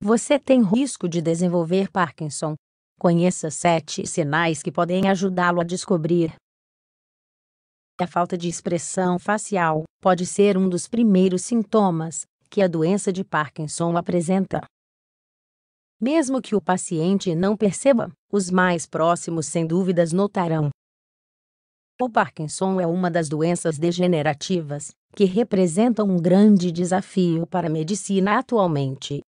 Você tem risco de desenvolver Parkinson. Conheça 7 sinais que podem ajudá-lo a descobrir. A falta de expressão facial pode ser um dos primeiros sintomas que a doença de Parkinson apresenta. Mesmo que o paciente não perceba, os mais próximos sem dúvidas notarão. O Parkinson é uma das doenças degenerativas que representam um grande desafio para a medicina atualmente.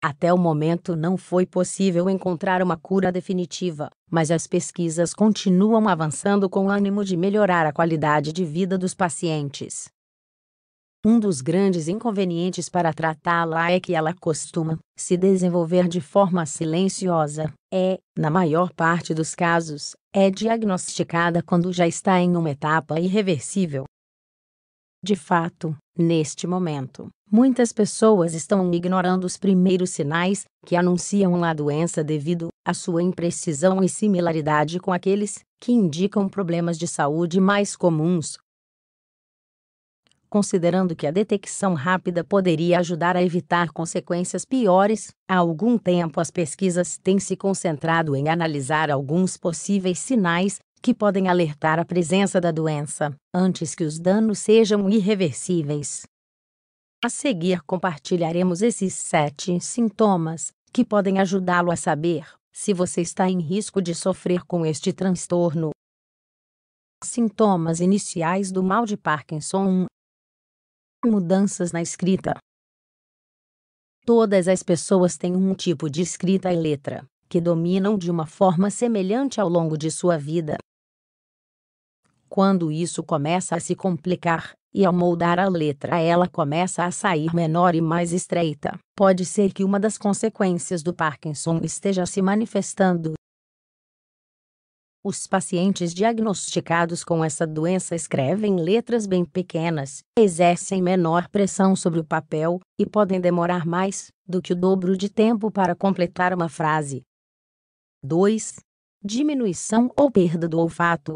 Até o momento não foi possível encontrar uma cura definitiva, mas as pesquisas continuam avançando com ânimo de melhorar a qualidade de vida dos pacientes. Um dos grandes inconvenientes para tratá-la é que ela costuma se desenvolver de forma silenciosa. Na maior parte dos casos, é diagnosticada quando já está em uma etapa irreversível. De fato, neste momento, muitas pessoas estão ignorando os primeiros sinais que anunciam a doença devido à sua imprecisão e similaridade com aqueles que indicam problemas de saúde mais comuns. Considerando que a detecção rápida poderia ajudar a evitar consequências piores, há algum tempo as pesquisas têm se concentrado em analisar alguns possíveis sinais que podem alertar a presença da doença, antes que os danos sejam irreversíveis. A seguir compartilharemos esses 7 sintomas que podem ajudá-lo a saber se você está em risco de sofrer com este transtorno. Sintomas iniciais do mal de Parkinson. Mudanças na escrita. Todas as pessoas têm um tipo de escrita e letra que dominam de uma forma semelhante ao longo de sua vida. Quando isso começa a se complicar, e ao moldar a letra ela começa a sair menor e mais estreita, pode ser que uma das consequências do Parkinson esteja se manifestando. Os pacientes diagnosticados com essa doença escrevem letras bem pequenas, exercem menor pressão sobre o papel, e podem demorar mais do que o dobro de tempo para completar uma frase. 2. Diminuição ou perda do olfato.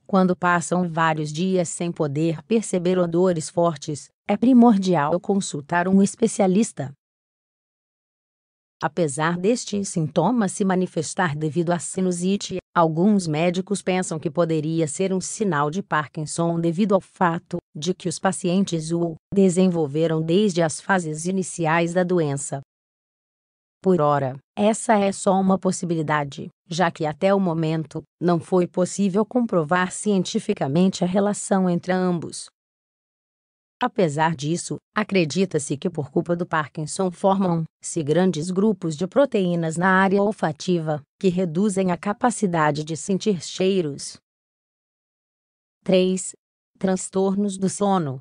Quando passam vários dias sem poder perceber odores fortes, é primordial consultar um especialista. Apesar deste sintoma se manifestar devido à sinusite, alguns médicos pensam que poderia ser um sinal de Parkinson devido ao fato de que os pacientes o desenvolveram desde as fases iniciais da doença. Por ora, essa é só uma possibilidade, já que até o momento não foi possível comprovar cientificamente a relação entre ambos. Apesar disso, acredita-se que por culpa do Parkinson formam-se grandes grupos de proteínas na área olfativa, que reduzem a capacidade de sentir cheiros. 3. Transtornos do sono.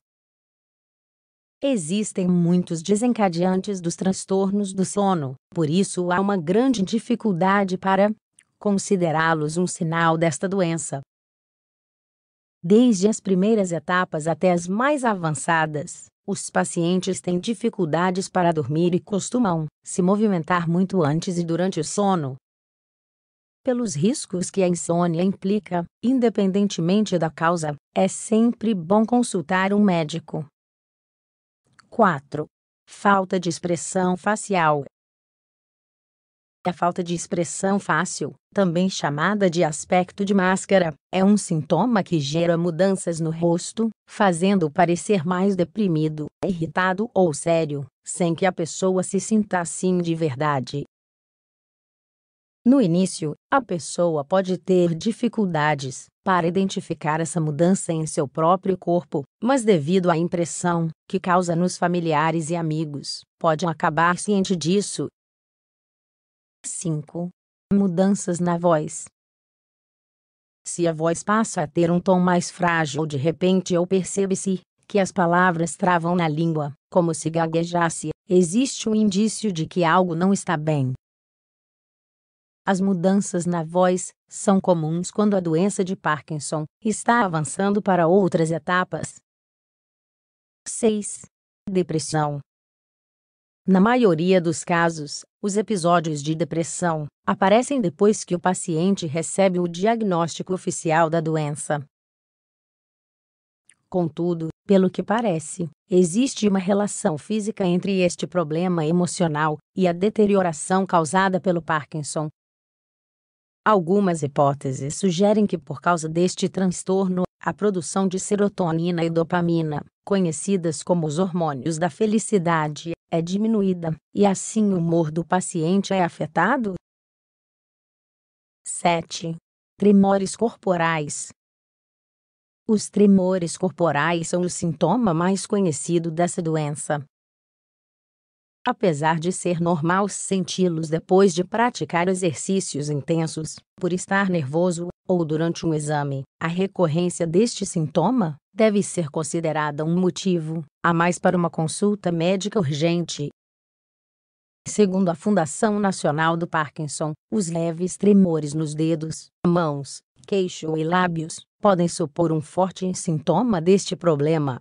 Existem muitos desencadeantes dos transtornos do sono, por isso há uma grande dificuldade para considerá-los um sinal desta doença. Desde as primeiras etapas até as mais avançadas, os pacientes têm dificuldades para dormir e costumam se movimentar muito antes e durante o sono. Pelos riscos que a insônia implica, independentemente da causa, é sempre bom consultar um médico. 4. Falta de expressão facial. A falta de expressão fácil, também chamada de aspecto de máscara, é um sintoma que gera mudanças no rosto, fazendo-o parecer mais deprimido, irritado ou sério, sem que a pessoa se sinta assim de verdade. No início, a pessoa pode ter dificuldades para identificar essa mudança em seu próprio corpo, mas devido à impressão que causa nos familiares e amigos, pode acabar ciente disso. 5. Mudanças na voz. Se a voz passa a ter um tom mais frágil de repente ou percebe-se que as palavras travam na língua, como se gaguejasse, existe um indício de que algo não está bem. As mudanças na voz são comuns quando a doença de Parkinson está avançando para outras etapas. 6. Depressão. Na maioria dos casos, os episódios de depressão aparecem depois que o paciente recebe o diagnóstico oficial da doença. Contudo, Pelo que parece, existe uma relação física entre este problema emocional e a deterioração causada pelo Parkinson. Algumas hipóteses sugerem que, por causa deste transtorno, a produção de serotonina e dopamina, conhecidas como os hormônios da felicidade, é diminuída, e assim o humor do paciente é afetado. 7. Tremores corporais. Os tremores corporais são o sintoma mais conhecido dessa doença. Apesar de ser normal senti-los depois de praticar exercícios intensos, por estar nervoso, ou durante um exame, a recorrência deste sintoma deve ser considerada um motivo a mais para uma consulta médica urgente. Segundo a Fundação Nacional do Parkinson, os leves tremores nos dedos, mãos, queixo e lábios podem supor um forte sintoma deste problema.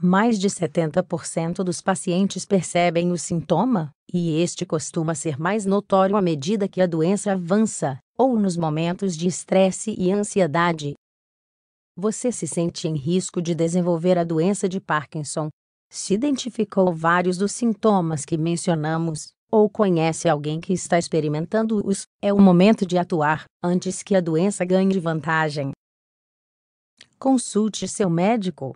Mais de 70% dos pacientes percebem o sintoma, e este costuma ser mais notório à medida que a doença avança, ou nos momentos de estresse e ansiedade. Você se sente em risco de desenvolver a doença de Parkinson? Se identificou vários dos sintomas que mencionamos, ou conhece alguém que está experimentando-os, é o momento de atuar, antes que a doença ganhe vantagem. Consulte seu médico.